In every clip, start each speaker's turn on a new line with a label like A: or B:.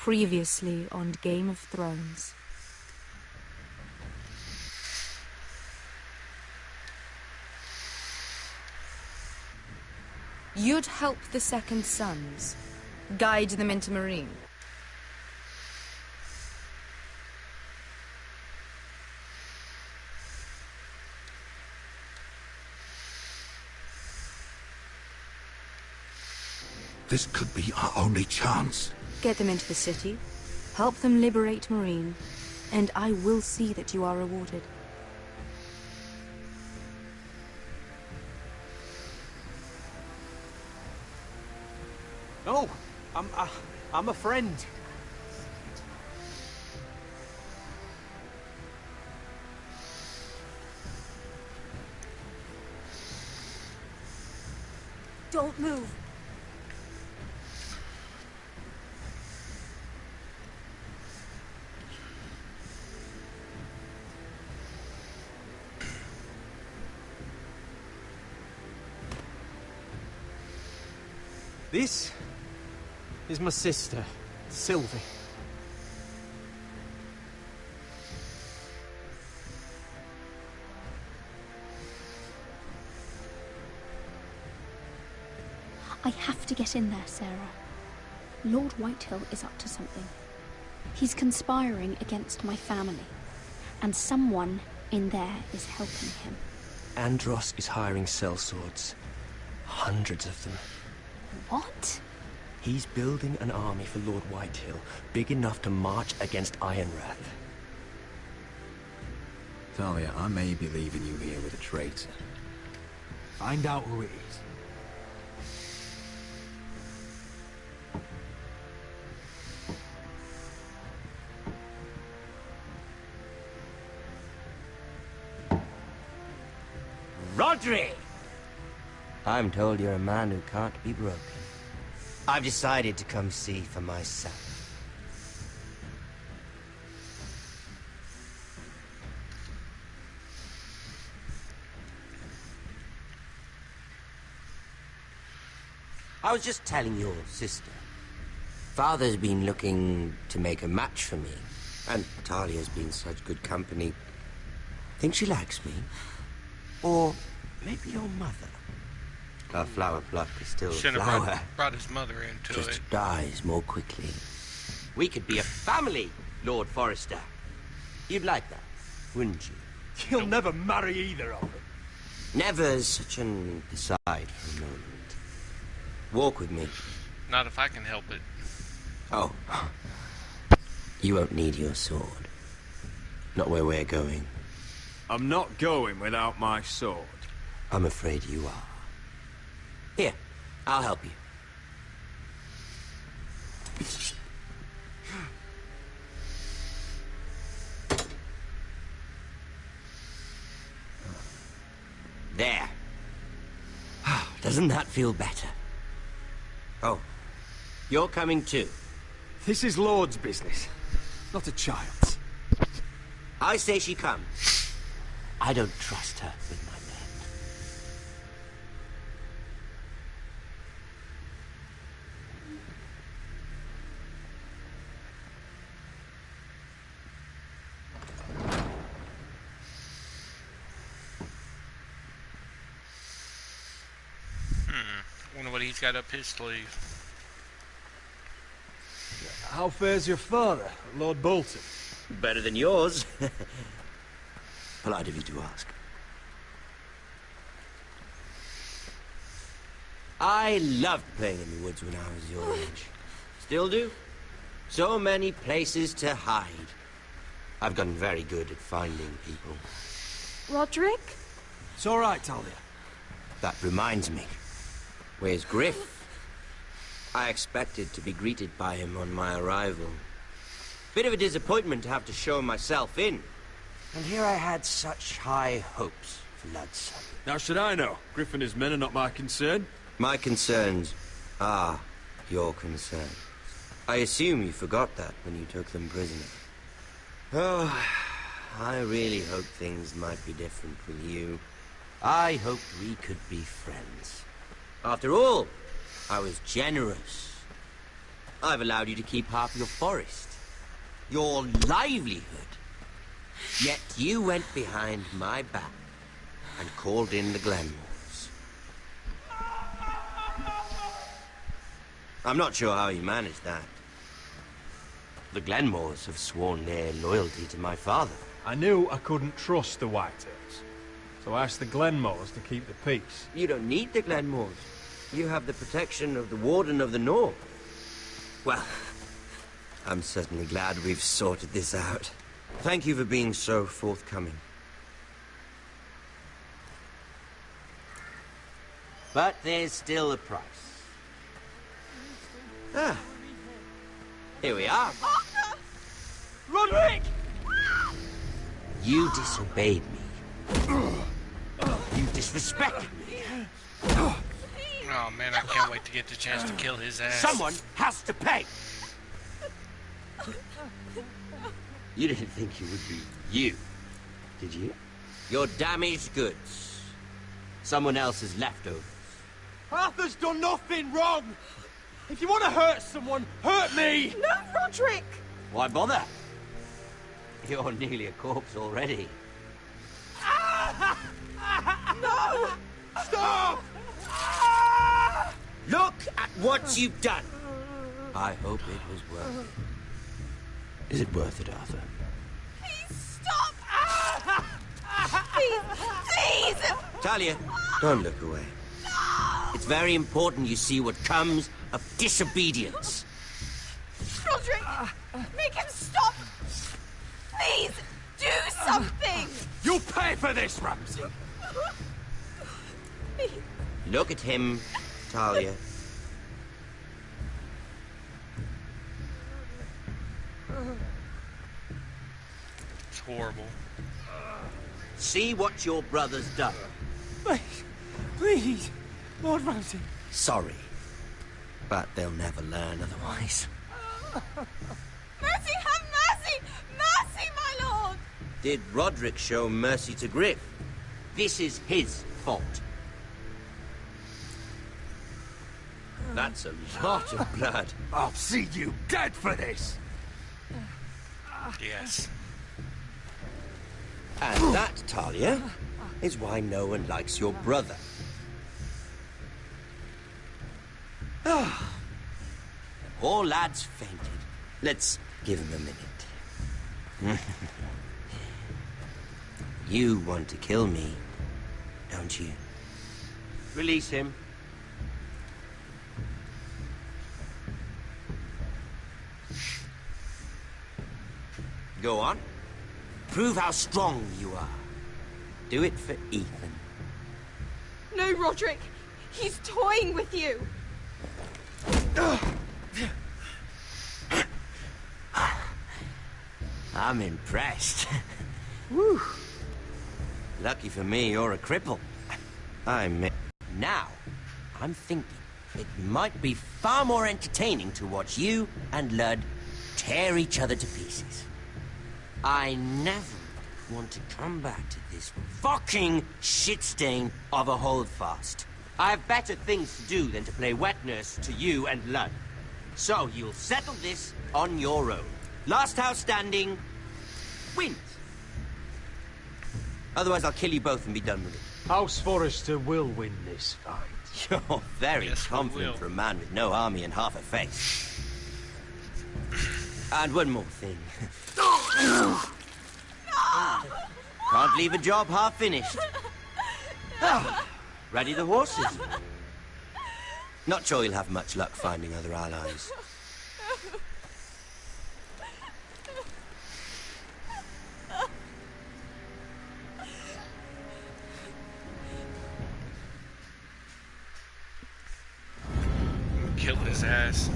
A: Previously on Game of Thrones. You'd help the Second Sons, guide them into Meereen.
B: This could be our only chance.
A: Get them into the city, help them liberate Meereen, and I will see that you are rewarded.
C: No, I'm a friend.
A: Don't move.
C: This is my sister, Sylvie.
D: I have to get in there, Sarah. Lord Whitehill is up to something. He's conspiring against my family, and someone in there is helping him.
E: Andros is hiring sellswords. Hundreds of them.
D: What?
E: He's building an army for Lord Whitehill, big enough to march against Ironrath.
F: Talia, I may be leaving you here with a traitor. Find out who it is.
G: Rodri! I'm told you're a man who can't be broken. I've decided to come see for myself. I was just telling your sister. Father's been looking to make a match for me, and Talia's been such good company. Think she likes me? Or maybe your mother? Her flower pluck is still a
H: Shouldn't
G: flower.
H: have brought his mother into
G: Just
H: it.
G: dies more quickly. We could be a family, Lord Forrester. You'd like that, wouldn't you?
C: You'll never marry either of them.
G: Never's such an aside for a moment. Walk with me.
H: Not if I can help it.
G: Oh. You won't need your sword. Not where we're going.
C: I'm not going without my sword.
G: I'm afraid you are. Here, I'll help you. There. Doesn't that feel better? Oh, you're coming too.
C: This is Lord's business, not a child's.
G: I say she come. I don't trust her with my
H: Wonder what he's got up his sleeve.
C: How fares your father, Lord Bolton?
G: Better than yours. Polite of you to ask. I loved playing in the woods when I was your age. Still do. So many places to hide. I've gotten very good at finding people.
A: Rodrik?
C: It's all right, Talia.
G: That reminds me. Where's Griff? I expected to be greeted by him on my arrival. Bit of a disappointment to have to show myself in. And here I had such high hopes for Ludson.
C: Now should I know? Griff and his men are not my concern.
G: My concerns are your concerns. I assume you forgot that when you took them prisoner. Oh, I really hope things might be different with you. I hoped we could be friends. After all, I was generous. I've allowed you to keep half your forest, your livelihood. Yet you went behind my back and called in the Glenmores. I'm not sure how you managed that. The Glenmores have sworn their loyalty to my father.
C: I knew I couldn't trust the Whitehills, so I asked the Glenmores to keep the peace.
G: You don't need the Glenmores. You have the protection of the Warden of the North. Well, I'm certainly glad we've sorted this out. Thank you for being so forthcoming. But there's still a price. Ah. Here we are.
C: Roderick!
G: You disobeyed me. You disrespected me.
H: Oh man, I can't wait to get the chance to kill his ass.
G: Someone has to pay. You didn't think it would be you, did you? Your damaged goods. Someone else's leftovers.
C: Arthur's done nothing wrong! If you want to hurt someone, hurt me!
A: No, Roderick!
G: Why bother? You're nearly a corpse already.
A: No!
C: Stop!
G: Look at what you've done. I hope it was worth it. Is it worth it, Arthur?
A: Please stop! Please! Please!
G: Talia, don't look away. It's very important you see what comes of disobedience.
A: Roderick! Make him stop! Please! Do something!
C: You'll pay for this, Ramsay!
G: Look at him, Talia.
H: It's horrible.
G: See what your brother's done.
C: Please, Lord Ramsay.
G: Sorry, but they'll never learn otherwise.
A: Mercy, have mercy! Mercy, my lord!
G: Did Roderick show mercy to Griff? This is his fault. That's a lot of blood.
B: I'll see you dead for this!
H: Yes.
G: And that, Talia, is why no one likes your brother. Poor lad's fainted. Let's give him a minute. You want to kill me, don't you? Release him. Go on. Prove how strong you are. Do it for Ethan.
A: No, Roderick! He's toying with you!
G: I'm impressed. Woo. Lucky for me, you're a cripple. Now, I'm thinking it might be far more entertaining to watch you and Ludd tear each other to pieces. I never want to come back to this fucking shit stain of a holdfast. I have better things to do than to play wet nurse to you and Ludd. So you'll settle this on your own. Last house standing wins. Otherwise, I'll kill you both and be done with it.
C: House Forrester will win this fight.
G: You're very
H: Yes, we
G: confident
H: will.
G: for a man with no army and half a face. And one more thing. Can't leave a job half finished. Ready the horses? Not sure you'll have much luck finding other allies.
H: Kill his ass.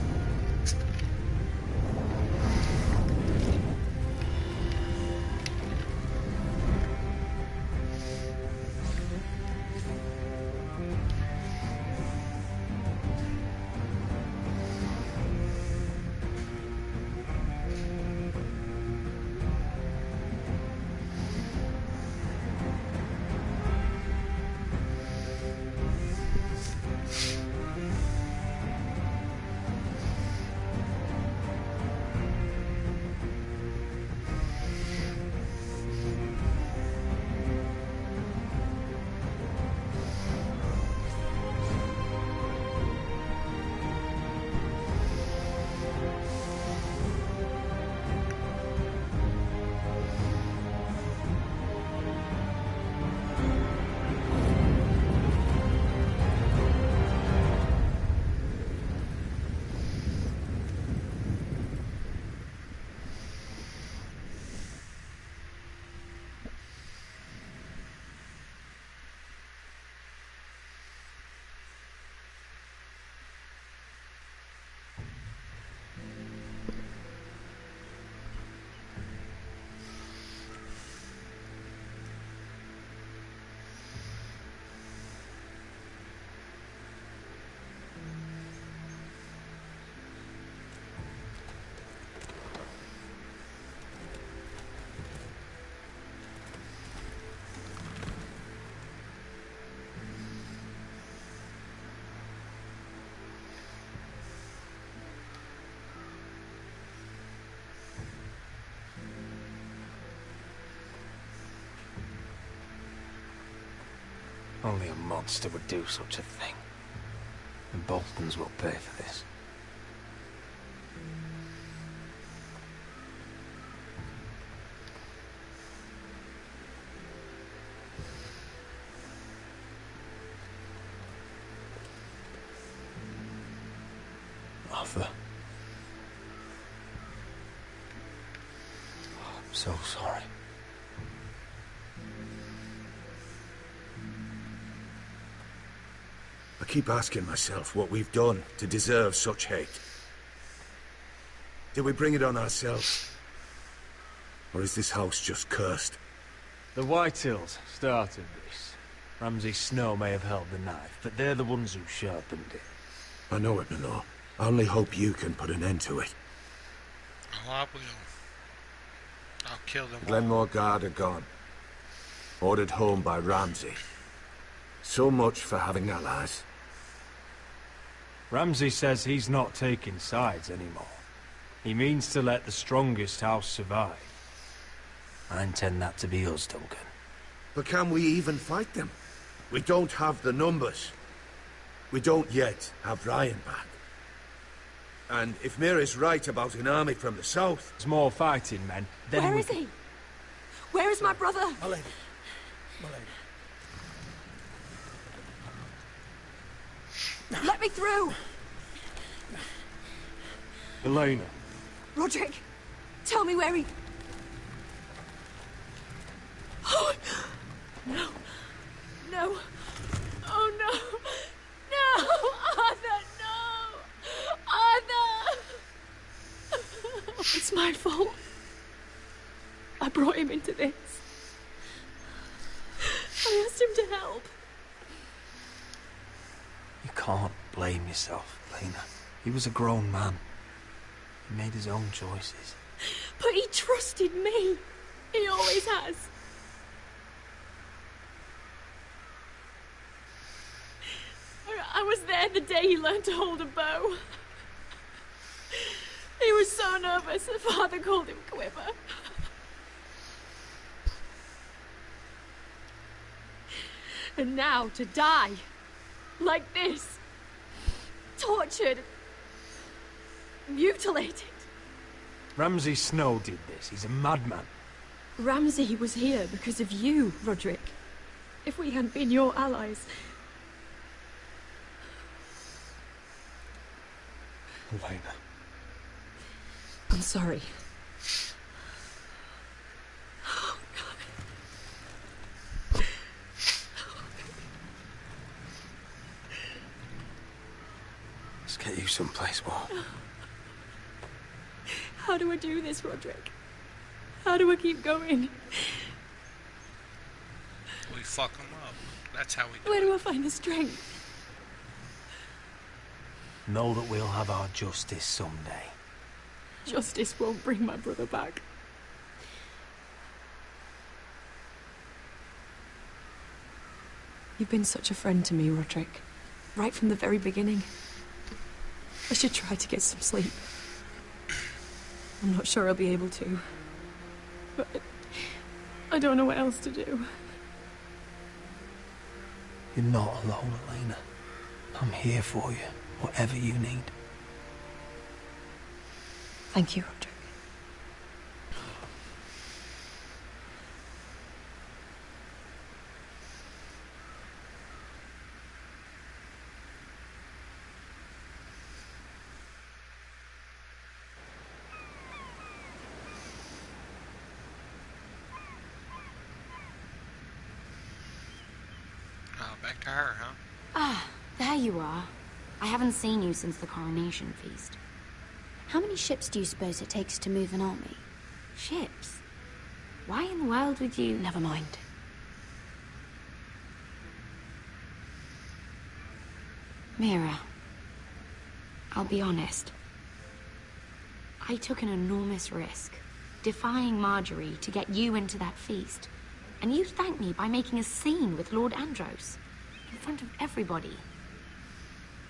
F: Only a monster would do such a thing. The Boltons will pay for this. Arthur. Oh, I'm so sorry.
B: I keep asking myself what we've done to deserve such hate. Did we bring it on ourselves? Or is this house just cursed?
I: The Whitehills started this. Ramsay Snow may have held the knife, but they're the ones who sharpened it.
B: I know it, Milord. I only hope you can put an end to it.
H: Oh, I will. I'll kill them all.
B: Glenmore Guard are gone. Ordered home by Ramsay. So much for having allies.
I: Ramsay says he's not taking sides anymore. He means to let the strongest house survive. I intend that to be us, Duncan.
B: But can we even fight them? We don't have the numbers. We don't yet have Ryan back. And if Mira's right about an army from the south...
I: There's more fighting men, then
A: Where is he? Where is my brother?
B: My lady.
A: Let me through!
I: Elena.
A: Roderick, tell me where he... Oh, no. No. Oh, no. No! Arthur, no! Arthur! It's my fault. I brought him into this. I asked him to help.
F: You can't blame yourself, Lena. He was a grown man. He made his own choices.
A: But he trusted me. He always has. I was there the day he learned to hold a bow. He was so nervous that Father called him Quiver. And now to die. Like this. Tortured. Mutilated.
I: Ramsay Snow did this. He's a madman.
A: Ramsay was here because of you, Roderick. If we hadn't been your allies...
I: Elena.
A: I'm sorry.
F: Let's get you someplace warm.
A: How do I do this, Roderick? How do I keep going?
H: We fuck them up. That's how we do
A: Where
H: it.
A: do I find the strength?
F: Know that we'll have our justice someday.
A: Justice won't bring my brother back. You've been such a friend to me, Roderick. Right from the very beginning. I should try to get some sleep. I'm not sure I'll be able to. But I don't know what else to do.
F: You're not alone, Elena. I'm here for you, whatever you need.
A: Thank you, Roderick.
H: Oh, back to her, huh?
D: Ah, there you are. I haven't seen you since the coronation feast. How many ships do you suppose it takes to move an army? Ships? Why in the world would you... Never mind. Mira, I'll be honest. I took an enormous risk, defying Marjorie to get you into that feast. And you thanked me by making a scene with Lord Andros, in front of everybody.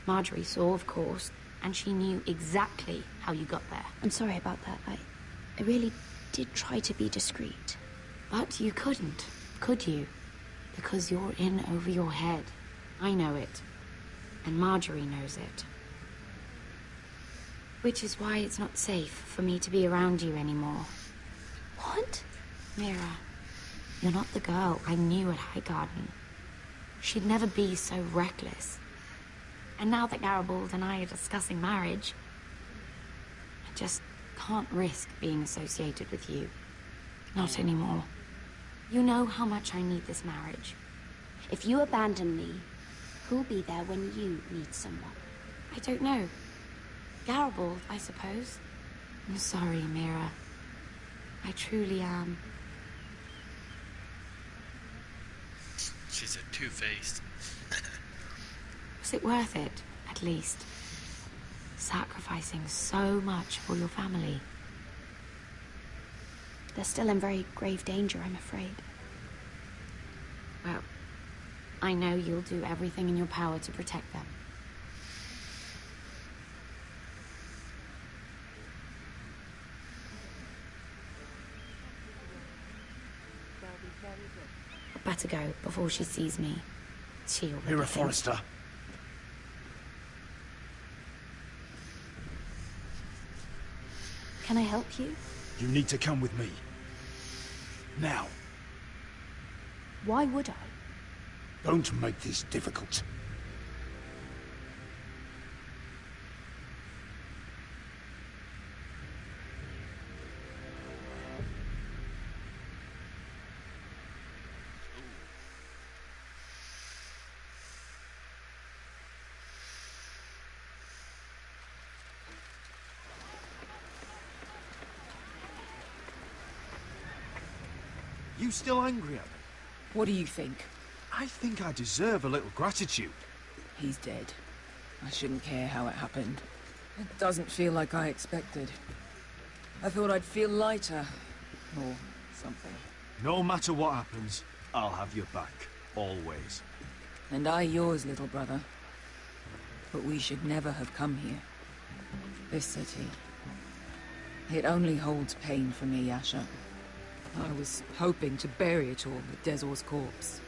D: Marjorie saw, of course, and she knew exactly how you got there. I'm sorry about that. I really did try to be discreet. But you couldn't, could you?
J: Because you're in over your head. I know it. And Marjorie knows it. Which is why it's not safe for me to be around you anymore.
D: What?
J: Mira, you're not the girl I knew at Highgarden. She'd never be so reckless. And now that Garibald and I are discussing marriage, I just can't risk being associated with you. Not anymore. You know how much I need this marriage.
D: If you abandon me, who'll be there when you need someone?
J: I don't know. Garibald, I suppose. I'm sorry, Mira. I truly am.
H: She's a two-faced.
J: Was it worth it, at least? Sacrificing so much for your family.
D: They're still in very grave danger, I'm afraid.
J: Well, I know you'll do everything in your power to protect them. I'd better go before she sees me. She already
C: Mira
J: thinks-
C: Forrester.
D: Can I help you?
C: You need to come with me. Now.
D: Why would I?
C: Don't make this difficult. You still angry at me?
K: What do you think?
C: I think I deserve a little gratitude.
K: He's dead. I shouldn't care how it happened. It doesn't feel like I expected. I thought I'd feel lighter. Or something.
C: No matter what happens, I'll have your back. Always.
K: And I yours, little brother. But we should never have come here. This city. It only holds pain for me, Asher. I was hoping to bury it all with Dezor's corpse.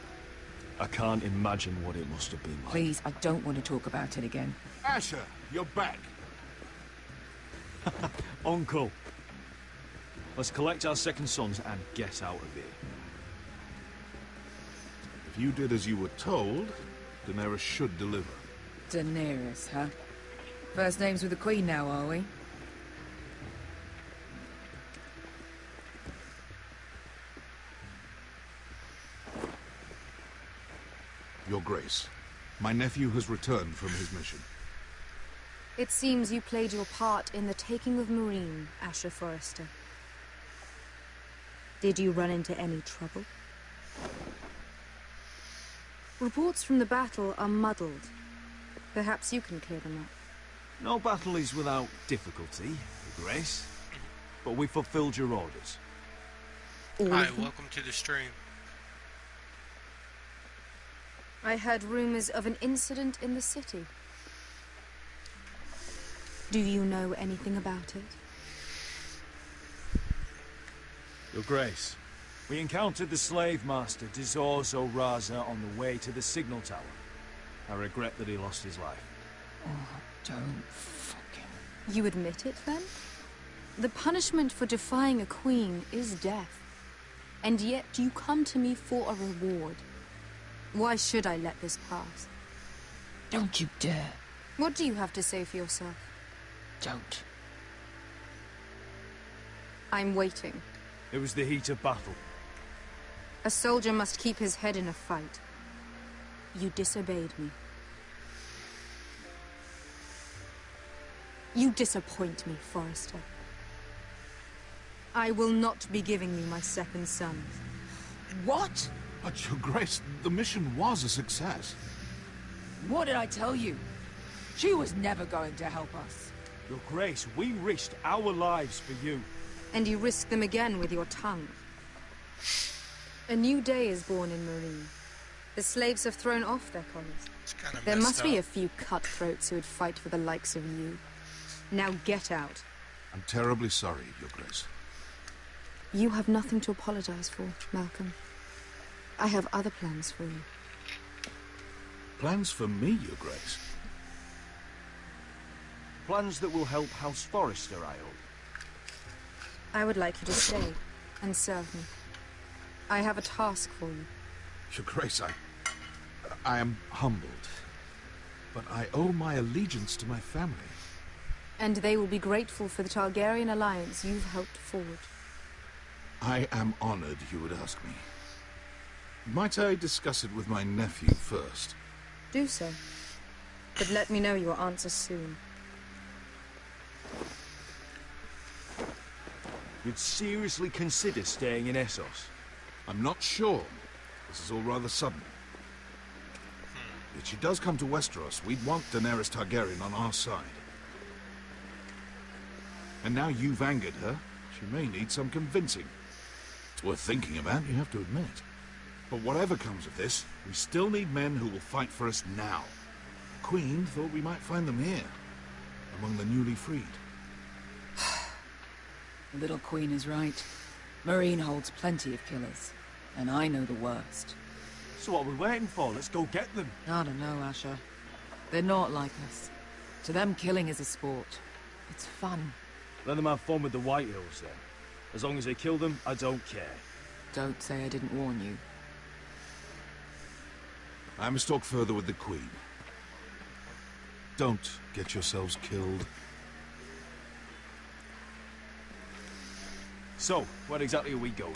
C: I can't imagine what it must have been like.
K: Please, I don't want to talk about it again.
B: Asher, you're back.
C: Uncle. Let's collect our second sons and get out of here.
L: If you did as you were told, Daenerys should deliver.
K: Daenerys, huh? First names with the Queen now, are we?
L: Your Grace, my nephew has returned from his mission.
A: It seems you played your part in the taking of Meereen, Asher Forrester. Did you run into any trouble? Reports from the battle are muddled. Perhaps you can clear them up.
C: No battle is without difficulty, Your Grace. But we fulfilled your orders.
H: Hi, welcome to the stream.
A: I heard rumors of an incident in the city. Do you know anything about it?
C: Your Grace, we encountered the slave master, Dizor Zoraza, on the way to the signal tower. I regret that he lost his life.
K: Oh, don't fucking...
A: You admit it, then? The punishment for defying a queen is death. And yet you come to me for a reward. Why should I let this pass?
K: Don't you dare.
A: What do you have to say for yourself?
K: Don't.
A: I'm waiting.
C: It was the heat of battle.
A: A soldier must keep his head in a fight. You disobeyed me. You disappoint me, Forrester. I will not be giving you my second son.
K: What?
L: But, Your Grace, the mission was a success.
K: What did I tell you? She was never going to help us.
C: Your Grace, we risked our lives for you.
A: And you risk them again with your tongue. A new day is born in Meereen. The slaves have thrown off their collars. There must be a few cutthroats who would fight for the likes of you. Now get out.
L: I'm terribly sorry, Your Grace.
A: You have nothing to apologize for, Malcolm. I have other plans for you.
L: Plans for me, Your Grace?
C: Plans that will help House Forrester, I hope.
A: I would like you to stay and serve me. I have a task for you.
L: Your Grace, I am humbled. But I owe my allegiance to my family.
A: And they will be grateful for the Targaryen alliance you've helped forward.
L: I am honored you would ask me. Might I discuss it with my nephew first?
A: Do so. But let me know your answer soon.
C: You'd seriously consider staying in Essos?
L: I'm not sure. This is all rather sudden. If she does come to Westeros, we'd want Daenerys Targaryen on our side. And now you've angered her, she may need some convincing. It's worth thinking about, you have to admit. But whatever comes of this, we still need men who will fight for us now. The Queen thought we might find them here, among the newly freed.
K: The little Queen is right. Marine holds plenty of killers, and I know the worst.
C: So what are we waiting for? Let's go get them.
K: I don't know, Asher. They're not like us. To them, killing is a sport. It's fun.
C: Let them have fun with the White Hills, then. As long as they kill them, I don't care.
K: Don't say I didn't warn you.
L: I must talk further with the Queen. Don't get yourselves killed.
C: So, where exactly are we going?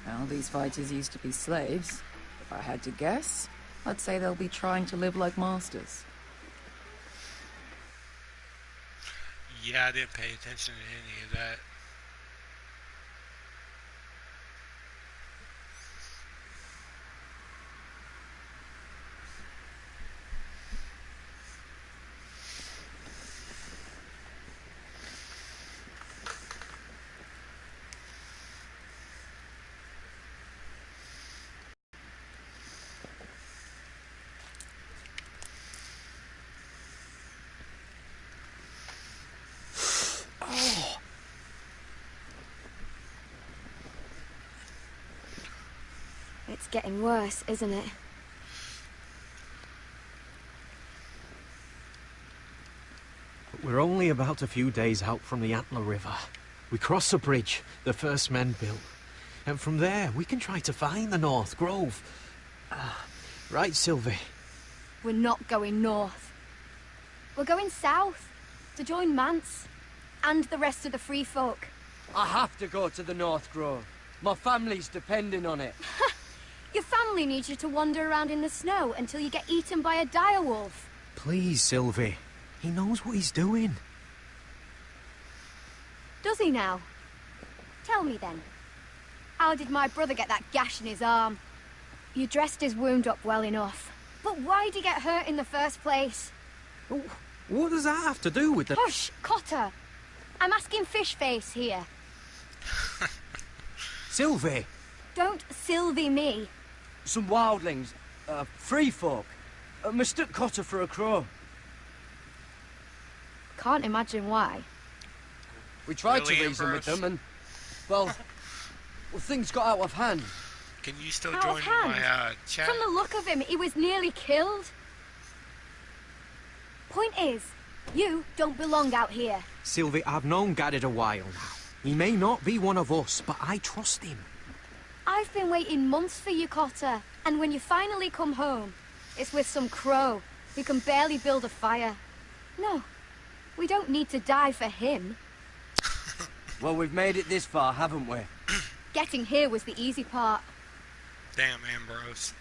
K: Well, these fighters used to be slaves. If I had to guess, I'd say they'll be trying to live like masters.
H: Yeah, I didn't pay attention to any of that.
D: It's getting worse, isn't it?
E: But we're only about a few days out from the Antler River. We cross a bridge the first men built. And from there, we can try to find the North Grove. Right, Sylvie?
D: We're not going north. We're going south to join Mance and the rest of the free folk.
M: I have to go to the North Grove. My family's depending on it.
D: Your family needs you to wander around in the snow until you get eaten by a direwolf.
E: Please, Sylvie. He knows what he's doing.
D: Does he now? Tell me then. How did my brother get that gash in his arm? You dressed his wound up well enough. But why'd he get hurt in the first place?
E: What does that have to do with the...
D: Hush, Cotter! I'm asking Fishface here.
E: Sylvie!
D: Don't Sylvie me.
M: Some wildlings, free folk, mistook Cotter for a crow.
D: Can't imagine why.
M: We tried
H: Really,
M: to reason with
H: Ambrose?
M: them and, well, things got out of hand.
H: Can you still
D: Out
H: join
D: of hand?
H: my chat?
D: From the look of him, he was nearly killed. Point is, you don't belong out here.
E: Sylvie, I've known Garrett a while now. He may not be one of us, but I trust him.
D: I've been waiting months for you, Cotter. And when you finally come home, it's with some crow who can barely build a fire. No, we don't need to die for him.
M: Well, we've made it this far, haven't we?
D: Getting here was the easy part.
H: Damn, Ambrose.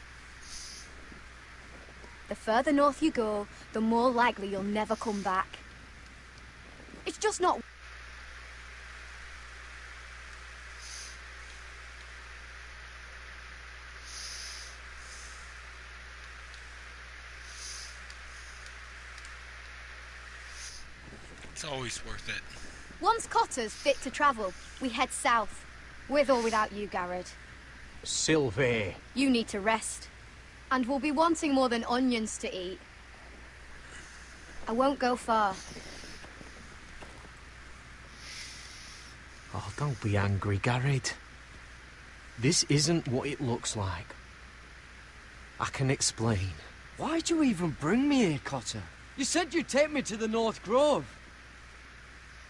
D: The further north you go, the more likely you'll never come back. It's just not...
H: It's always worth it.
D: Once Cotter's fit to travel, we head south. With or without you, Garrett.
E: Sylvie.
D: You need to rest. And we'll be wanting more than onions to eat. I won't go far.
E: Oh, don't be angry, Garrett. This isn't what it looks like. I can explain.
M: Why'd you even bring me here, Cotter? You said you'd take me to the North Grove.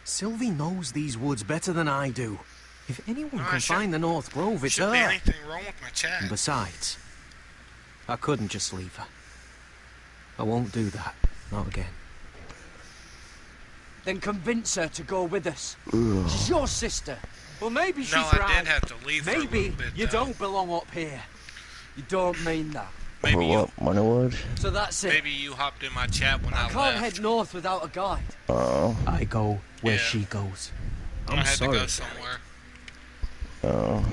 E: Sylvie knows these woods better than I do. If anyone can find the North Grove, it's
H: Shouldn't
E: her.
H: be anything wrong with my chat.
E: And besides, I couldn't just leave her. I won't do that. Not again.
M: Then convince her to go with us. She's your sister. Well, maybe she's
H: No, I
M: right.
H: did have to leave for a
M: Maybe
H: little bit,
M: you
H: though.
M: don't belong up here. You don't mean that.
H: Maybe you,
N: Moneywood?
M: So that's it.
H: maybe you hopped in my chat when I
M: I can't
H: left.
M: head north without a guide.
N: Oh.
E: I go where
H: Yeah.
E: she goes.
H: I
E: I'm
H: had
E: sorry.
H: to go somewhere.
N: Oh.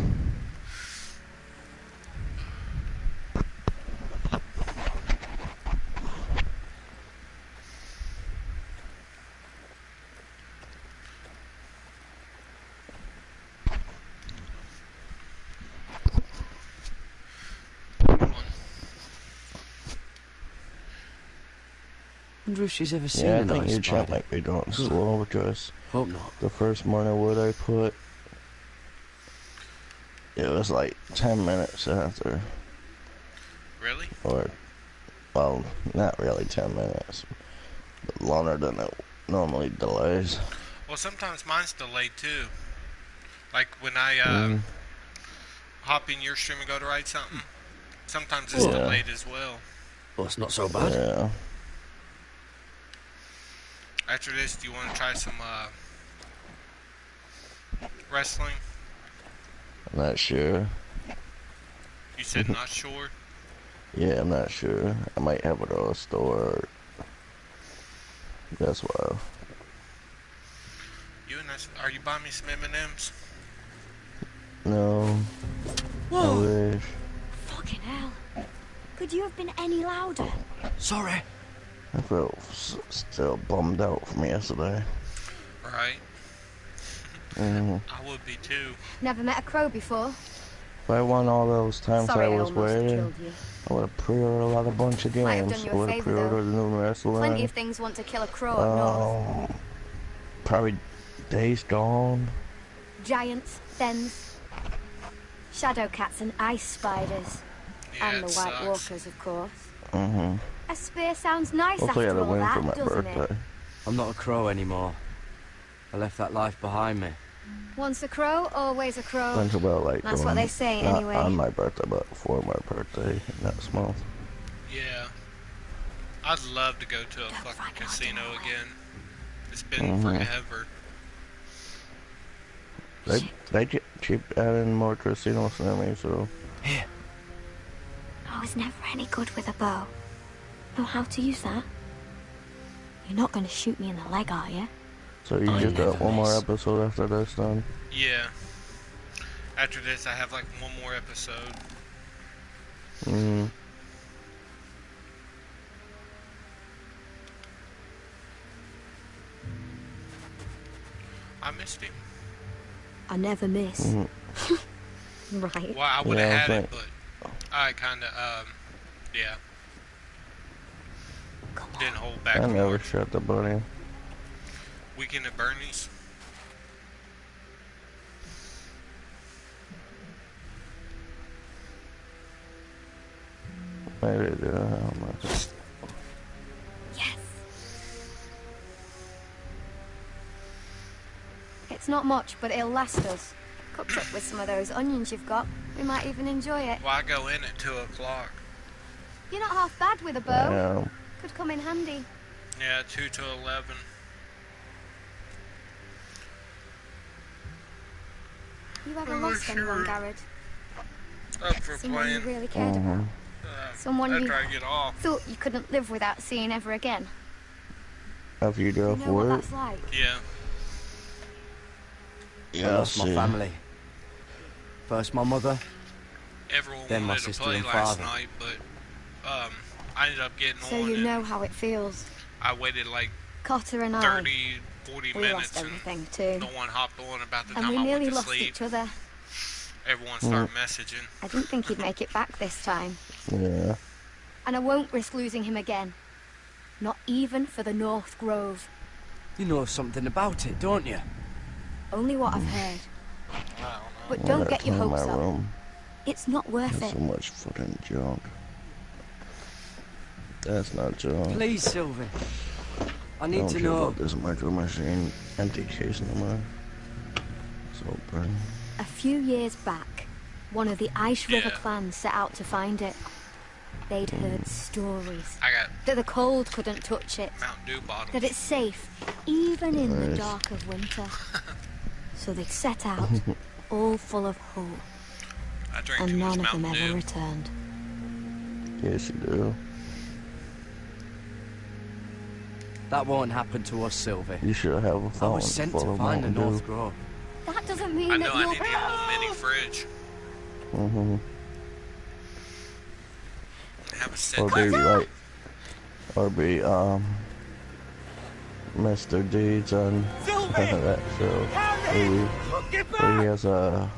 M: Wonder if she's ever seen
N: Yeah, I
M: a
N: think
M: nice
N: your chat
M: spider.
N: might be doing slow because
M: Hope not.
N: the first Moneywood I put, it was like 10 minutes after.
H: Really?
N: Or, well, not really 10 minutes, but longer than it normally delays.
H: Well, sometimes mine's delayed too. Like when I hop in your stream and go to write something, sometimes it's
N: Yeah.
H: delayed as well.
M: Well, it's not so bad.
N: Yeah.
H: After this, do you want to try some wrestling?
N: I'm not sure.
H: You said not sure?
N: Yeah, I'm not sure. I might have it at a store. That's why.
H: You and us, are you buying me some M&Ms?
N: No. I wish.
D: Fucking hell. Could you have been any louder?
M: Sorry.
N: I feel still bummed out from yesterday.
H: Right.
N: Mm-hmm.
H: I would be too.
D: Never met a crow before.
N: If I won all those times
D: Sorry,
N: I
D: I
N: was
D: almost
N: waiting,
D: killed you.
N: I would have pre-ordered a bunch of
D: Might have
N: games.
D: done you
N: I
D: a
N: would have
D: favour, though.
N: pre-ordered the new wrestling.
D: Plenty of things want to kill a crow up north.
N: Probably Days Gone.
D: Giants, thens, shadow cats and ice spiders.
H: Yeah,
D: and the White Walkers, of course.
N: Mm-hmm.
D: A spear sounds nice
N: Hopefully I
D: after
N: had a
D: all
N: win
D: that,
N: for my
D: doesn't it?
N: birthday.
M: I'm not a crow anymore. I left that life behind me.
D: Once a crow, always a crow.
N: Think about like
D: That's what they say
N: not
D: anyway.
N: on my birthday, but for my birthday next month.
H: Yeah. I'd love to go to a fucking casino again. It's been forever.
N: They keep adding more casinos to me, so.
D: I was never any good with a bow. Know how to use that? You're not going to shoot me in the leg, are you?
N: So you just got one more episode after this, then?
H: Yeah. After this, I have like one more episode.
N: Mm.
H: I missed him.
A: I never miss.
D: Right.
H: Well, I would
N: Yeah,
H: have had
N: I
H: it, but I kind of, yeah. Didn't hold back
N: I
H: on
N: never
H: it.
N: shot the bunny.
H: Weekend at Bernie's.
N: Maybe they do. I don't know.
D: It's not much, but it'll last us. Cooked up with some of those onions you've got. We might even enjoy it.
H: Well, I go in at 2 o'clock.
D: You're not half bad with a bow.
N: Yeah.
D: Could come in handy.
H: Yeah, 2 to 11.
D: You ever lost anyone, Garrett?
H: Up for
D: Someone you
H: playing.
D: really cared about? Someone you
H: after I get off.
D: thought you couldn't live without seeing ever again?
N: After you get
D: You
N: off
D: know what
N: work?
D: that's like?
H: Yeah.
N: Yeah,
M: I lost my
N: see.
M: family. First my mother,
H: Everyone
M: then my
H: wanted to
M: sister
H: play
M: and
H: last
M: father.
H: night, but I ended up getting
D: So
H: on
D: you
H: and
D: know how it feels.
H: I waited like
D: Cotter and I,
H: 30, 40
D: we
H: minutes
D: lost everything
H: and
D: too.
H: no one hopped on about the
D: And
H: time
D: we
H: I
D: nearly
H: went to
D: lost
H: sleep.
D: each other.
H: Everyone started messaging.
D: I didn't think he'd make it back this time.
N: Yeah.
D: And I won't risk losing him again. Not even for the North Grove.
M: you know something about it, don't you?
D: Only what I've heard. But
N: I
D: don't
N: gotta
D: get your
N: clean
D: hopes
N: my
D: up.
N: room.
D: It's not worth
N: That's
D: it.
N: so much fucking junk. That's not junk.
M: Please, Sylvie. I need
N: don't
M: to
N: care
M: know.
N: about this micro machine empty case no more. So burn.
D: A few years back, one of the Ice River clans set out to find it. They'd heard stories that the cold couldn't touch it,
H: Mountain Dew bottles.
D: that it's safe even in the
N: Nice.
D: dark of winter. So they'd set out, all full of hope,
H: I drink
D: and
H: too much
D: none of them
H: Mountain
D: ever
H: Dew.
D: returned.
N: Yes, you do.
M: That won't happen to us, Sylvie.
N: You should have a
M: I
N: phone.
M: was sent to
N: full of
M: find the
N: Mountain
M: North
N: Dew.
M: Grove.
D: That doesn't mean
H: I
D: that
H: know I
D: you're...
H: need to get a little mini fridge.
N: Mm-hmm.
H: Have a set
N: Or be like, or be Mr. Deeds on that show. Movie where he has a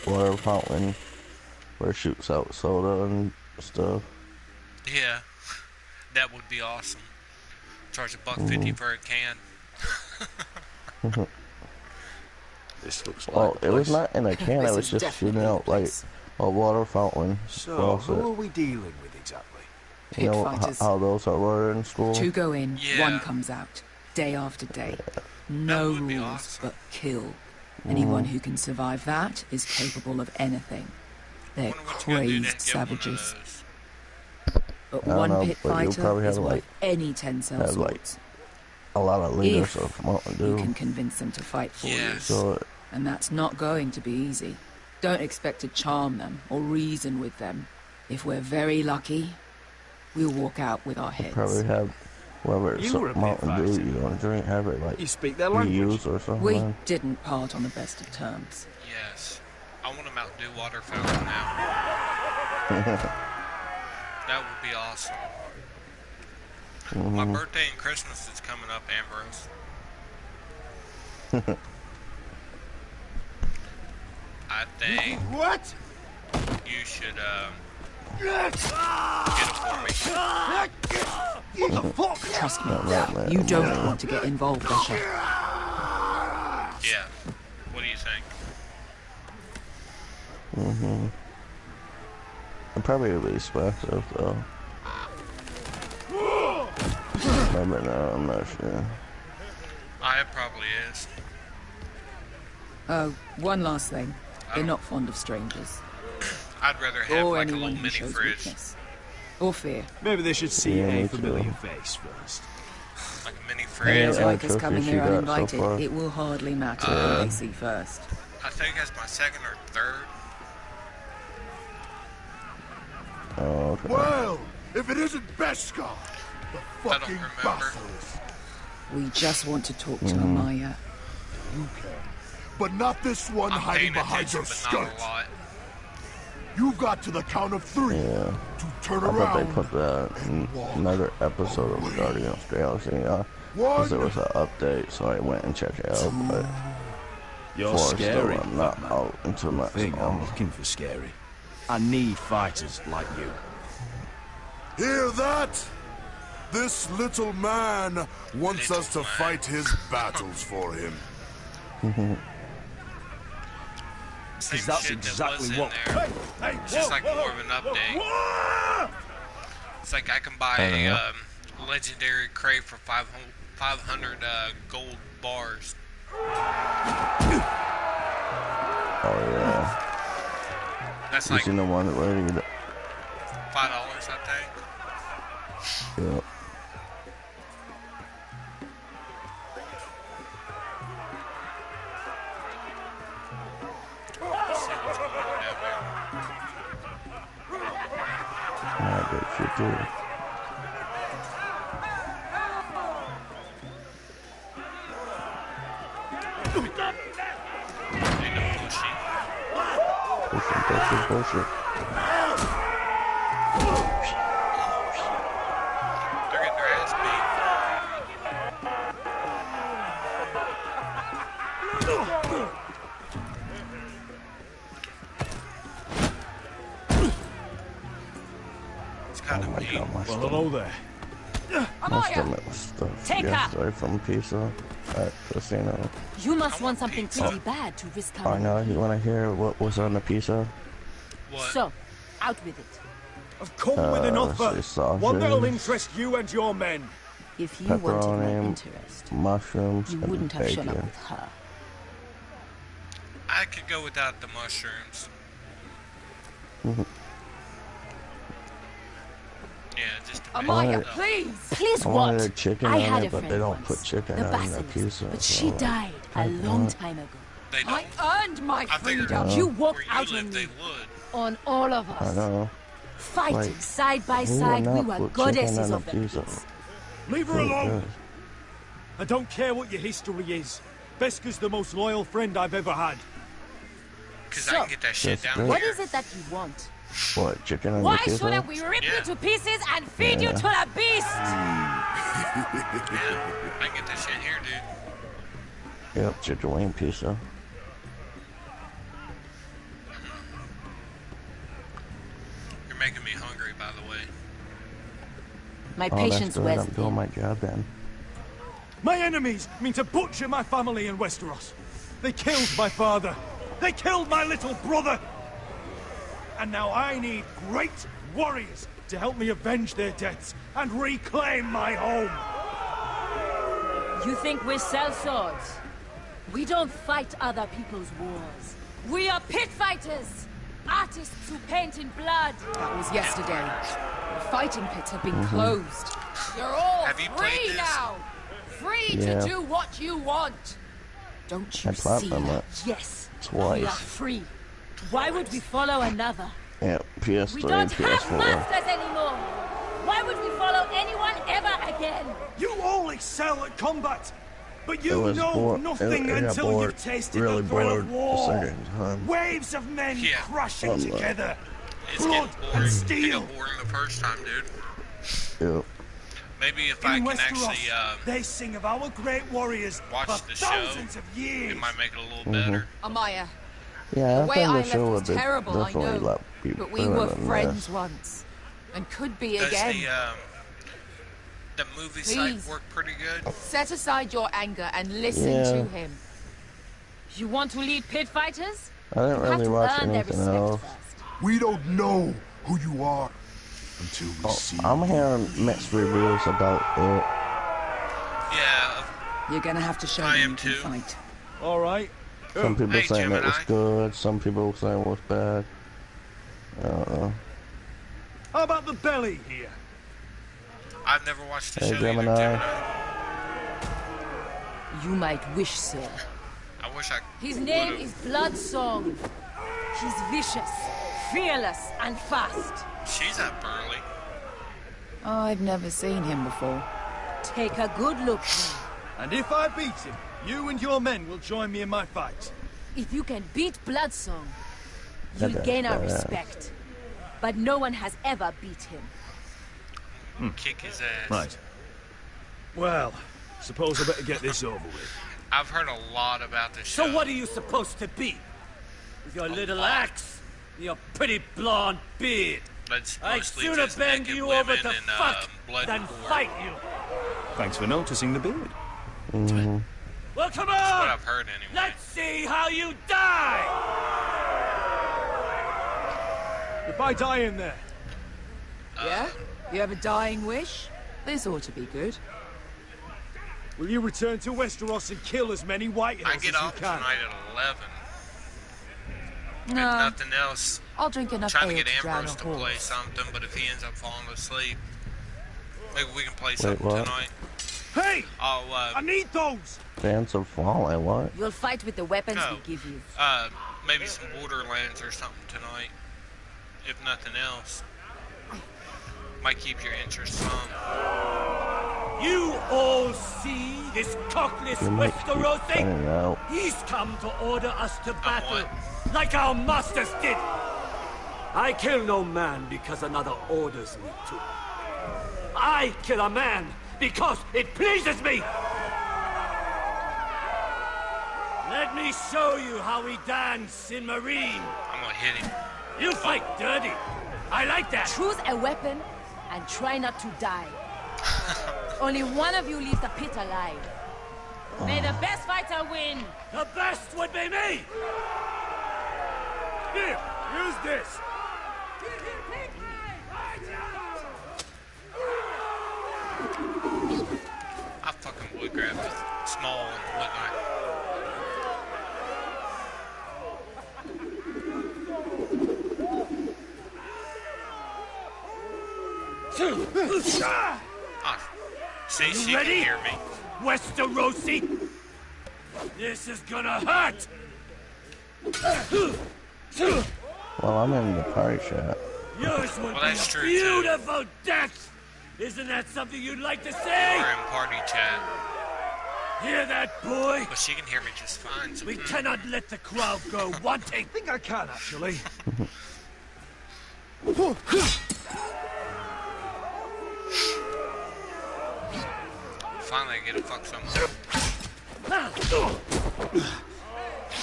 N: water fountain where it shoots out soda and stuff.
H: Yeah, that would be awesome. Charge $1.50 for a can.
L: This looks like
N: Oh, it was not in a can.
L: This
N: It was
L: is
N: just
L: definitely
N: shooting out like a water fountain.
L: So,
N: across
L: who
N: it.
L: are we dealing with exactly?
N: You know
K: Pit
N: how those are worded in school?
K: Two go in, one comes out, day after day. No rules, but kill. Anyone who can survive that is capable of anything. They're crazed savages. But
N: I don't
K: one
N: know,
K: pit
N: but you'll
K: fighter
N: probably
K: is
N: have,
K: worth
N: like-
K: any 10 cell
N: have, like,
K: swords.
N: a lot of liters
K: If
N: of Mountain
K: you
N: Dew.
K: can convince them to fight for you.
N: So
K: And that's not going to be easy. Don't expect to charm them or reason with them. If we're very lucky, we'll walk out with our
N: you
K: heads.
N: probably have whatever
L: You were a
N: Mountain
L: pit
N: Dew
L: fighter.
N: you're gonna drink, have it like
L: You speak their language.
N: reused or something.
K: We didn't part on the best of terms.
H: Yes. I want a Mountain Dew water fountain now. That would be awesome. My birthday and Christmas is coming up, Ambrose. I think
L: What?
H: you should get it for me.
L: What the fuck?
K: Trust me,
N: man.
K: you don't want to get involved, Usher.
H: Yeah. What do you think?
N: It probably would be expensive though. Maybe no, I'm not sure.
H: It probably is.
K: One last thing. They're not fond of strangers.
H: I'd rather have
K: Or
H: like a
K: anyone
H: little
K: who
H: mini
K: shows
H: fridge.
K: weakness. Or fear.
C: Maybe they should see
N: Yeah,
C: a
N: me
C: familiar
N: too.
C: face first.
H: Like a mini
N: Yeah,
H: fridge.
K: Like us
N: trophies
K: coming
N: you
K: here
N: got so
K: uninvited,
N: far?
K: it will hardly matter what they see first.
H: I think that's my second or third.
N: Oh, okay.
L: Well, if it isn't Beskar, the
H: I don't
L: fucking
H: remember.
L: basilisk.
K: We just want to talk to Amaya.
L: You can. But not this one
H: I'm
L: hiding
H: paying
L: behind
H: attention,
L: your
H: but
L: skirt.
H: not a lot.
L: You've got to the count of 3
N: Yeah.
L: to turn
N: I bet they
L: around.
N: put that in another episode of Guardians of the Galaxy, because there was an update, so I went and checked it out. But
C: You're
N: for
C: scary.
N: still, I'm not out until next
C: Thing I'm
N: month.
C: looking for scary. I need fighters like you.
L: Hear that? This little man wants us to fight his battles for him.
H: Same
C: that's
H: shit that
C: exactly
H: was in
C: what-
H: there. It's just like more of an update. It's like I can buy a legendary crate for 500 gold bars.
N: Oh yeah.
H: That's
N: You
H: like
N: seen the one where you?
H: $5, I think.
N: Yeah.
H: Let's see what's going on down there.
N: I bet you do.
H: Ain't no pushy.
N: Bullshit.
H: They're getting their ass beat. It's kind of mean.
N: God, my
C: Well,
N: stomach.
C: hello there.
N: My stomach was stuffed
O: Take her.
N: yesterday from pizza at casino.
O: You must want something pretty bad to risk
N: I
O: coming.
N: know. You want to hear what was on the pizza?
H: What?
O: So, out with it.
C: I've come with an offer. One that'll interest you and your men.
K: If you wanted my
N: pepperoni,
K: interest,
N: mushrooms,
K: you
N: and
K: wouldn't have shown up
N: bacon.
K: with her.
H: I could go without the mushrooms. Yeah, just a
K: Amaya,
N: bit.
K: please!
D: Please
N: I
D: what?
N: wanted a chicken
D: I
N: on
D: had
N: it,
D: a
N: but
D: friend
N: they don't
D: once,
N: put chicken
D: the
N: on their
D: basilisk,
N: pizza.
D: but
N: so
D: she
N: I'm like,
D: died a
N: God
D: long
N: damn it.
D: time ago.
H: They don't.
K: I earned my
H: I figured
K: freedom.
N: No.
O: You walked
H: where you
O: out
H: live,
O: on
H: they
O: me.
H: would.
O: On all of
N: I
O: us.
N: know.
O: Fighting
N: Like,
O: side by
N: who would
O: side, we
N: not
O: were
N: put
O: goddesses
N: chicken on
O: of
N: a
O: the
N: pizza?
O: peace.
C: Leave her
N: Pretty
C: alone.
N: good.
C: I don't care what your history is. Beskha's the most loyal friend I've ever had.
H: Because I can get that shit
N: That's
H: down
N: great.
O: What
H: here.
O: is it that you want?
N: What, chicken on
O: Why
N: the pizza?
O: shouldn't we rip
H: Yeah.
O: you to pieces and feed you to the beast?
H: Yeah, I can get that shit here, dude.
N: Yep, chicken wing pizza.
H: You're making me hungry, by the way.
O: My
N: Oh, that's
O: patience
N: good.
O: wears
N: I'm doing
O: thin.
N: my job then.
C: My enemies mean to butcher my family in Westeros. They killed my father. They killed my little brother. And now I need great warriors to help me avenge their deaths and reclaim my home.
O: You think we sell swords? We don't fight other people's wars. We are pit fighters! Artists who paint in blood!
K: That was yesterday. The fighting pits have been closed. You're all
H: Have you played
K: free
H: this?
K: now! Free
N: Yeah.
K: to do what you want! Don't you
N: I played
K: see?
N: them
O: Yes,
N: twice.
O: we are free. Why would we follow another?
N: Yep,
O: We
N: PS3
O: don't
N: and
O: have
N: PS4.
O: masters anymore! Why would we follow anyone ever again?
C: You all excel at combat, but
N: It
C: you
N: was
C: know
N: bored.
C: nothing
N: I got
C: until
N: bored,
C: you've tasted
N: really
C: the thrill
N: bored
C: of
N: the
C: war.
N: second time.
C: Waves of men
H: Yeah.
C: crashing
N: I'm like-
C: together.
H: It's
C: Blood
H: getting boring.
C: and
H: It
C: steel.
H: got boring the first time, dude.
N: Yep.
H: Maybe if I
C: In
H: can
C: Westeros,
H: actually
C: they sing of our great warriors
H: watch
C: for
H: the show,
C: thousands of years.
H: it might make it a little better.
K: Amaya,
N: Yeah,
K: the
N: I
K: way
N: think
K: I
N: the
K: left
N: show
K: was
N: would be
K: terrible, I
N: definitely a
K: know.
N: lot
K: But we
N: better
K: were
N: than
K: friends
N: this.
K: once. And could be
H: Does
K: again.
H: the movie
K: Please.
H: site work pretty good?
K: Set aside your anger and listen
N: Yeah.
K: to him.
O: You want to lead pit fighters?
N: I didn't
O: You have
N: really
O: to
N: watch
O: earn their
N: anything
O: respect
N: else.
O: first.
L: We don't know who you are until we see
N: I'm
L: you.
N: hearing mixed reviews about it.
H: Yeah,
K: You're gonna have to show
H: I
K: me
H: am
K: you can
H: too.
K: fight.
C: All right.
N: Some people
H: Hey,
N: saying it was
H: Gemini.
N: good, some people saying it was bad. I don't know.
C: How about the belly here?
H: I've never watched the
N: Hey,
H: show
N: Gemini.
H: either, Gemini.
O: You might wish, sir.
H: I wish I
O: His name is Bloodsong. He's vicious, fearless, and fast.
H: She's not burly.
K: I've never seen him before.
O: Take a good look.
C: And if I beat him, you and your men will join me in my fight.
O: If you can beat Bloodsong, you'll
N: That
O: gain our
N: guy's badass.
O: respect. But no one has ever beat him.
H: Kick his ass.
C: Right. Well, suppose I better get this over with.
H: I've heard a lot about this show.
M: So what are you supposed to be? With your little axe? Your pretty blonde beard?
H: That's
M: I'd
H: mostly
M: sooner
H: just
M: bend
H: naked
M: you
H: women
M: over to
H: and,
M: fuck
H: blood
M: than
H: and gore.
M: fight you.
C: Thanks for noticing the beard.
N: Mm-hmm.
M: Well, come
H: That's what
M: on!
H: I've heard anyway.
M: Let's see how you die!
C: If I die in there,
K: Yeah? You have a dying wish? This ought to be good.
C: will you return to Westeros and kill as many White
H: I
C: Hills
H: get
C: as you
H: off
C: can?
H: tonight at 11. If
K: No,
H: nothing else,
K: I'll drink enough
H: trying to
K: ale
H: get
K: to drown a
H: Ambrose to play
K: horse.
H: something, but if he ends up falling asleep, maybe we can play
N: Wait,
H: something
N: what?
H: tonight.
C: Hey!
H: I'll,
C: I need those!
N: Fans of Fallout, what?
O: You'll fight with the weapons
H: No.
O: we give you.
H: maybe some Borderlands or something tonight. If nothing else. Might keep your interest some.
M: You all see this cockless
N: You might keep
M: Westerosi?
N: finding out.
M: He's come to order us to battle,
H: what?
M: like our masters did. I kill no man because another orders me to. I kill a man because it pleases me. Let me show you how we dance in Marine.
H: I'm gonna hit him.
M: You fight dirty. I like that.
O: Choose a weapon and try not to die. Only one of you leaves the pit alive. May the best fighter win.
M: The best would be me.
C: Here, use this.
H: See, she
M: ready?
H: can hear me.
M: Westerosi? This is gonna hurt!
N: Well, I'm in the party chat.
M: Yours would be a beautiful death! Isn't that something you'd like to say?
H: We're in party chat.
M: Hear that, boy?
H: But she can hear me just fine. So
M: we cannot let the crowd go wanting.
C: I think I can, actually.
H: Finally, I get to fuck someone.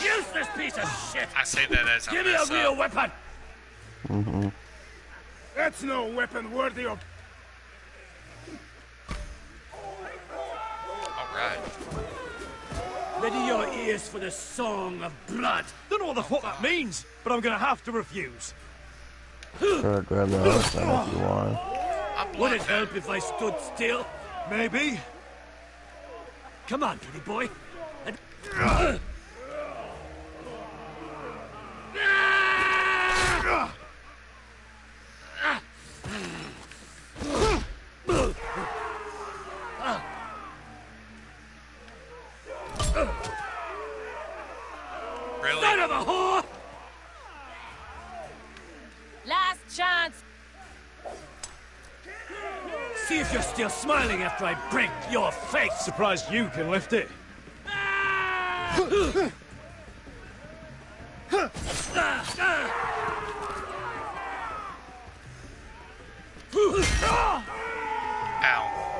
M: Useless piece of shit!
H: I say that as I
M: Give me a real weapon!
C: That's no weapon worthy of...
H: Alright.
M: Ready your ears for the song of blood.
C: Don't know what the fuck that means, but I'm gonna have to refuse.
N: Sure, I'd grab the other side if you want.
M: Would it help if I stood still?
C: Maybe.
M: Come on, pretty boy.
H: Really?
M: Son of a whore!
O: Last chance!
M: See if you're still smiling after I break your face!
C: Surprised you can lift it.
H: Ow.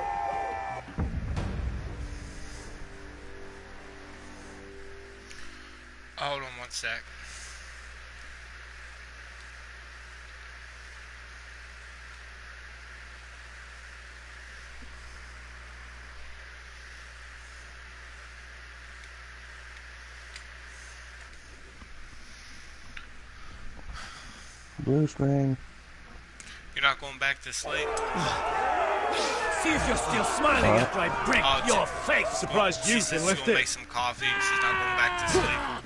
H: Hold on one sec.
N: Blue screen.
H: You're not going back to sleep?
M: See if you're still smiling after I break your face!
C: Surprised you can lift it.
H: Make some coffee. She's not going back to sleep.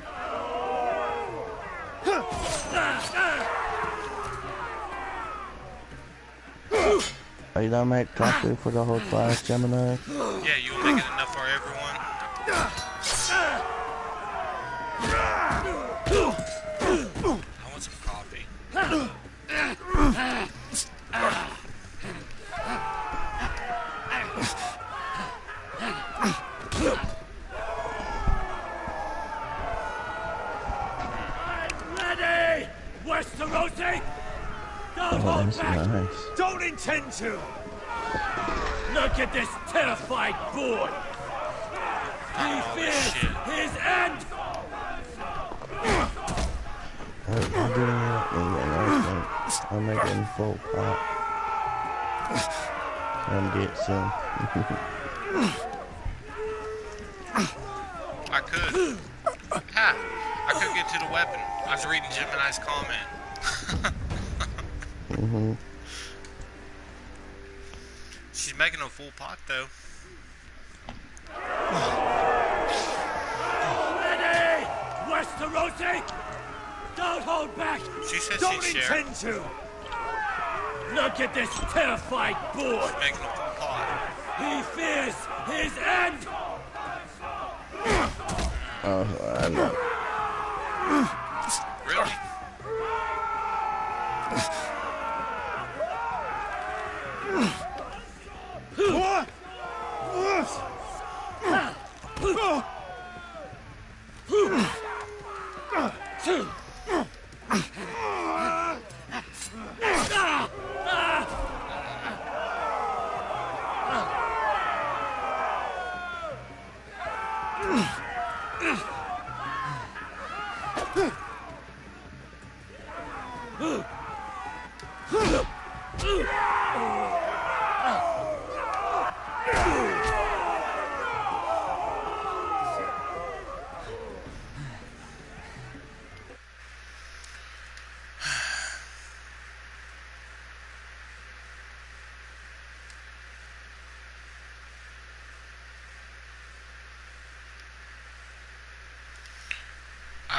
N: Are you gonna make coffee for the whole class, Gemini?
H: Yeah, you will make it enough for everyone? I want some coffee.
M: Ready! Westerosi! Don't
N: Oh,
M: hold
N: that's
M: back!
N: nice.
M: Don't intend to! Look at this terrified boy! He fears his end!
N: I'm getting it I'm making full pot. And get some.
H: I could. Ha! I could get to the weapon. I was reading Gemini's comment. She's making a full pot, though.
M: Ready! Westerosi! Don't hold back!
H: She said
M: Don't
H: she'd
M: intend to! Look at this terrified boy!
H: She's making a full pot.
M: He fears his end!
N: Oh, I know.
H: Really?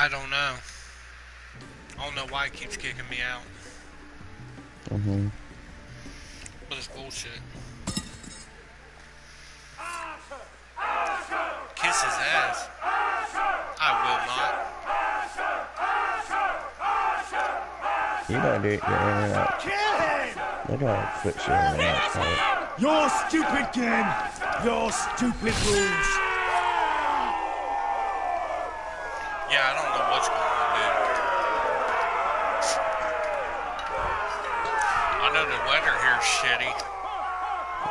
H: I don't know. I don't know why it keeps kicking me out. But it's much bullshit. Kiss his ass. I will not.
N: You gotta do it your own out. They gotta fix your own out.
C: Your stupid game. Your stupid rules.
H: Yeah, I don't know what's going on, dude. I know the weather here is shitty.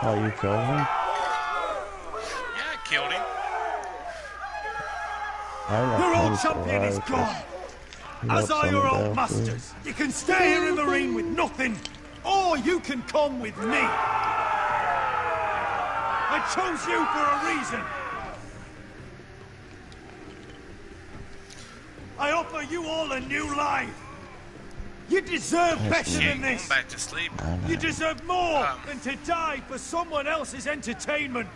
N: Oh, you killed him?
H: Yeah, I killed him.
C: Your old champion is gone. As are your old masters. You can stay here in the ring with nothing, or you can come with me. I chose you for a reason. I offer you all a new life. You deserve better than this.
H: Back to sleep.
C: You deserve more than to die for someone else's entertainment.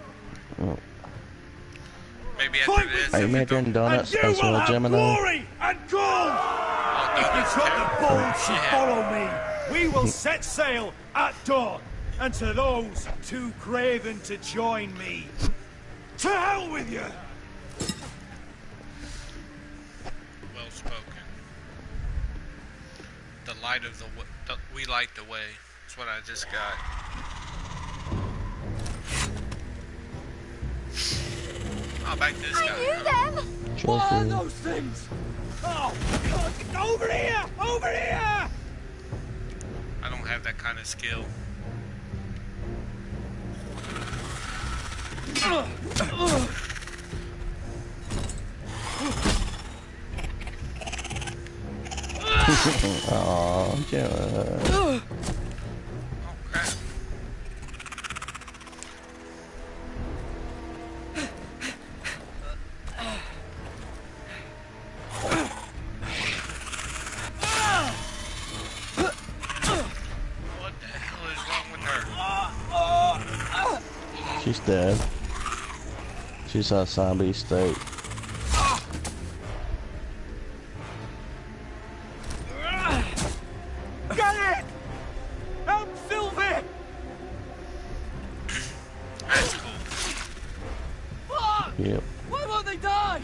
H: Maybe after this.
N: Are you making donuts as well, Gemini?
C: Glory and gold. If you've got the balls to follow me, we will set sail at dawn. And to those too craven to join me, to hell with you.
H: Well spoken. The light of we light the way. That's what I just got. Oh, back to this guy.
O: I knew them!
C: What are those things? Oh, God, over here! Over here!
H: I don't have that kind of skill.
N: Oh, Gemini. She's dead. She's a zombie state.
C: Get it! Help Sylvie!
H: That's cool.
O: Fuck!
N: Yep.
O: Why won't they die?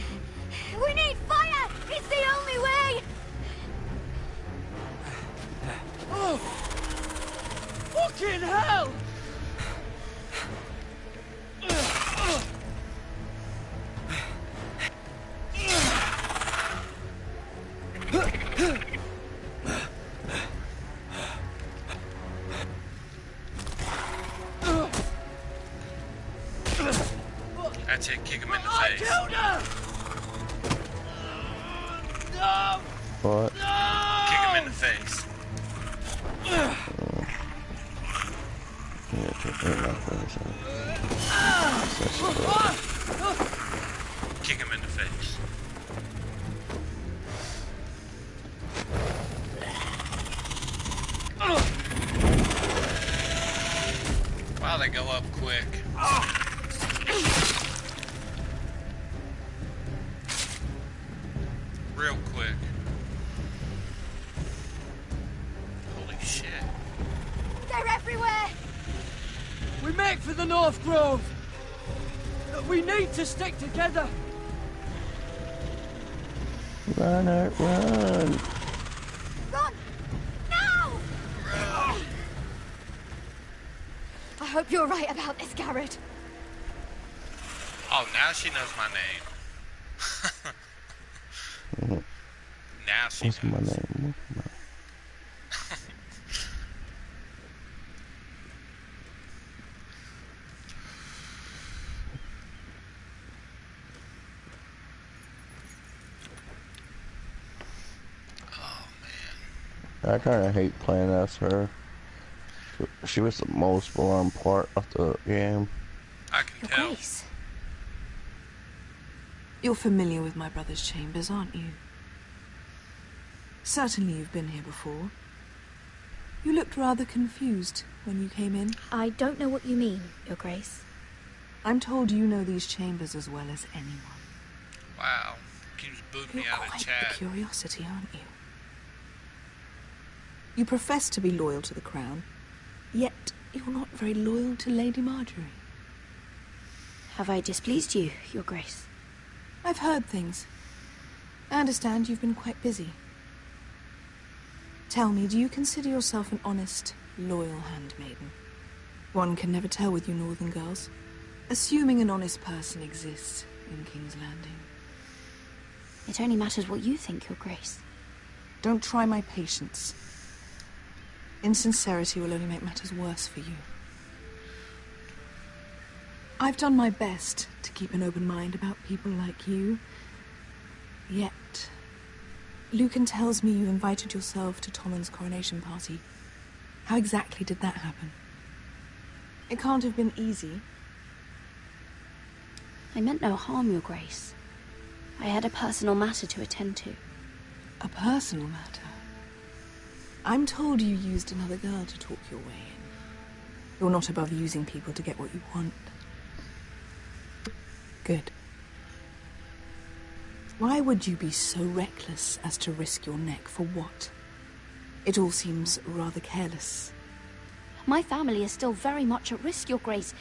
O: We need fire! It's the only way! Oh! Fucking hell!
H: That's it, kick him in the face.
O: No!
N: What?
H: Kick him in the face. Kick him in the face. Wow, they go up quick. Real quick. Holy shit.
O: They're everywhere!
P: We make for the North Grove! We need to stick together!
N: Run, Art, run!
O: Run! Now! I hope you're right about this, Garrett.
H: Oh, now she knows my name. Now she
N: What's my name? I kind of hate playing as her. She was the most boring part of the game.
H: I can tell.
A: Grace. You're familiar with my brother's chambers, aren't you? Certainly you've been here before. You looked rather confused when you came in.
D: I don't know what you mean, Your Grace.
A: I'm told you know these chambers as well as anyone.
H: Wow. Keeps booting me
A: You're
H: out of
A: quite
H: chat.
A: the curiosity, aren't you? You profess to be loyal to the crown, yet you're not very loyal to Lady Marjorie.
D: Have I displeased you, Your Grace?
A: I've heard things. I understand you've been quite busy. Tell me, do you consider yourself an honest, loyal handmaiden? One can never tell with you northern girls. Assuming an honest person exists in King's Landing.
D: It only matters what you think, Your Grace.
A: Don't try my patience. Insincerity will only make matters worse for you. I've done my best to keep an open mind about people like you. Yet, Lucan tells me you invited yourself to Tommen's coronation party. How exactly did that happen? It can't have been easy.
D: I meant no harm, Your Grace. I had a personal matter to attend to.
A: A personal matter? I'm told you used another girl to talk your way in. You're not above using people to get what you want. Good. Why would you be so reckless as to risk your neck for what? It all seems rather careless.
D: My family is still very much at risk, Your Grace.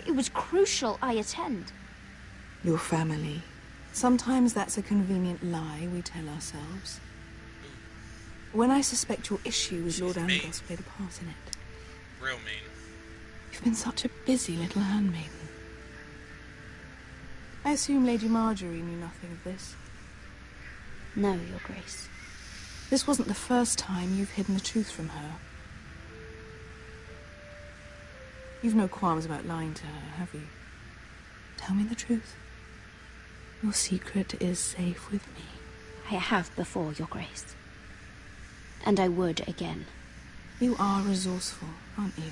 D: It was crucial I attend.
A: Your family. Sometimes that's a convenient lie we tell ourselves. When I suspect your issue with Lord Angos played a part in it.
H: Real mean.
A: You've been such a busy little handmaiden. I assume Lady Marjorie knew nothing of this.
D: No, Your Grace.
A: This wasn't the first time you've hidden the truth from her. You've no qualms about lying to her, have you? Tell me the truth. Your secret is safe with me.
D: I have before, Your Grace. And I would again.
A: You are resourceful, aren't you?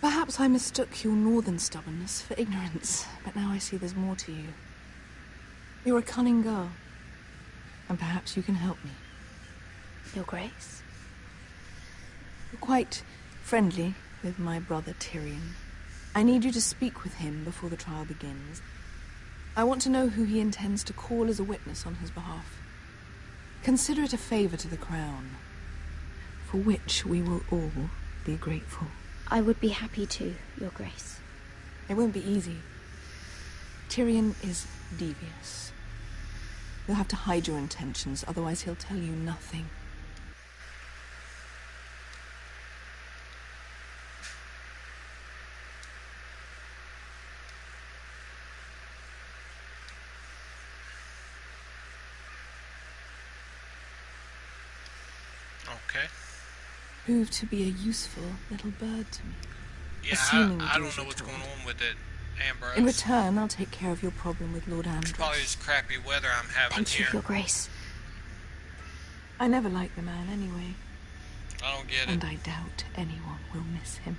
A: Perhaps I mistook your northern stubbornness for ignorance, but now I see there's more to you. You're a cunning girl, and perhaps you can help me.
D: Your Grace?
A: You're quite friendly with my brother Tyrion. I need you to speak with him before the trial begins. I want to know who he intends to call as a witness on his behalf. Consider it a favor to the crown, for which we will all be grateful.
D: I would be happy to, Your Grace.
A: It won't be easy. Tyrion is devious. You'll have to hide your intentions, otherwise he'll tell you nothing.
H: Okay.
A: Proved to be a useful little bird to me.
H: Yeah, I don't know what's going on with it, Ambrose.
A: In return, I'll take care of your problem with Lord Andros.
H: It's probably this crappy weather I'm having
D: Thank
H: here.
D: you, Your Grace.
A: I never liked the man anyway.
H: I don't get it.
A: And I doubt anyone will miss him.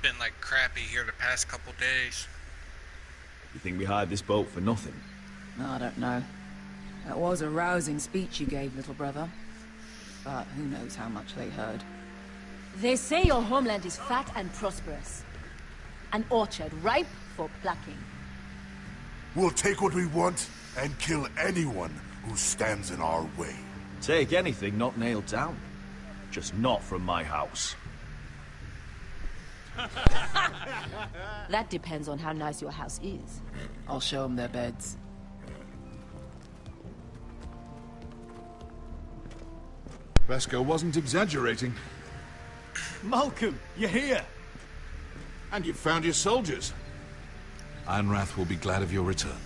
H: Been like crappy here the past couple days.
Q: You think we hired this boat for nothing?
K: I don't know. That was a rousing speech you gave, little brother. But who knows how much they heard.
O: They say your homeland is fat and prosperous. An orchard ripe for plucking.
L: We'll take what we want and kill anyone who stands in our way.
Q: Take anything not nailed down. Just not from my house.
O: That depends on how nice your house is.
K: I'll show them their beds.
L: Vesco wasn't exaggerating.
C: Malcolm, you're here!
L: And you've found your soldiers. Ironrath will be glad of your return.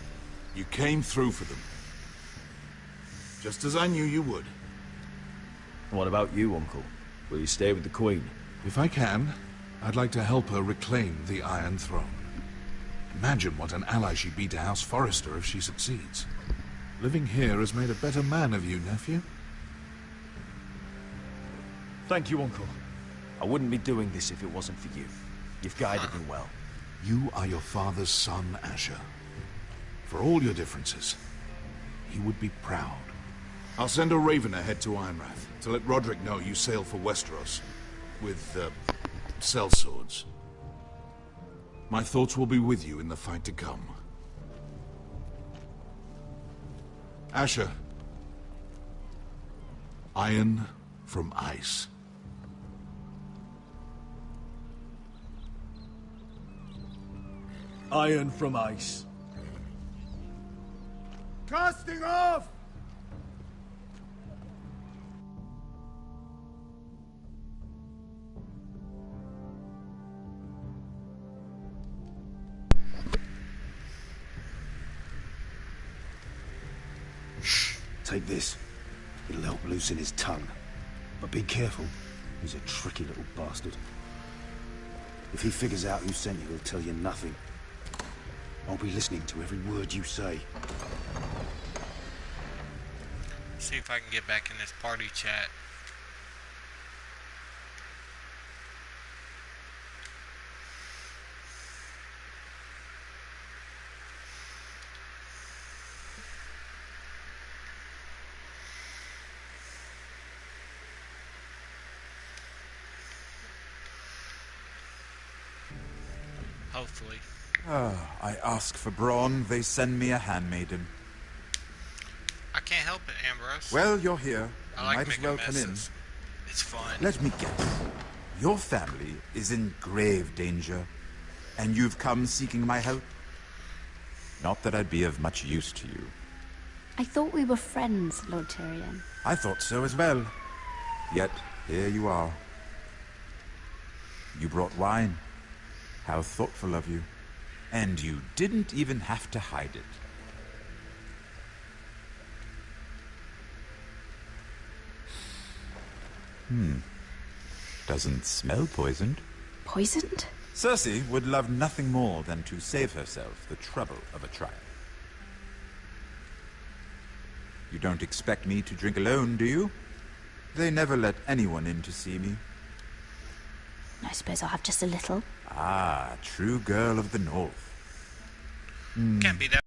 L: You came through for them. Just as I knew you would.
Q: What about you, Uncle? Will you stay with the Queen?
L: If I can, I'd like to help her reclaim the Iron Throne. Imagine what an ally she'd be to House Forrester if she succeeds. Living here has made a better man of you, nephew.
Q: Thank you, Uncle. I wouldn't be doing this if it wasn't for you. You've guided me well.
L: You are your father's son, Asher. For all your differences, he would be proud I'll send a raven ahead to Ironrath to let Roderick know you sail for Westeros with, sellswords. My thoughts will be with you in the fight to come. Asher. Iron from ice.
C: Iron from ice.
B: Casting off!
R: Take this. It'll help loosen his tongue. But be careful. He's a tricky little bastard. If he figures out who sent you, he'll tell you nothing. I'll be listening to every word you say.
H: See if I can get back in this party chat. Hopefully.
S: I ask for brawn, they send me a handmaiden.
H: I can't help it, Ambrose.
S: Well, you're here.
H: I like
S: might as
H: making
S: well
H: messes.
S: come in.
H: It's fun.
S: Let me guess. Your family is in grave danger, and you've come seeking my help? Not that I'd be of much use to you.
D: I thought we were friends, Lord Tyrion.
S: I thought so as well. Yet, here you are. You brought wine. How thoughtful of you. And you didn't even have to hide it. Doesn't smell poisoned.
D: Poisoned?
S: Cersei would love nothing more than to save herself the trouble of a trial. You don't expect me to drink alone, do you? They never let anyone in to see me.
D: I suppose I'll have just a little.
S: Ah, true girl of the North.
H: Can't be that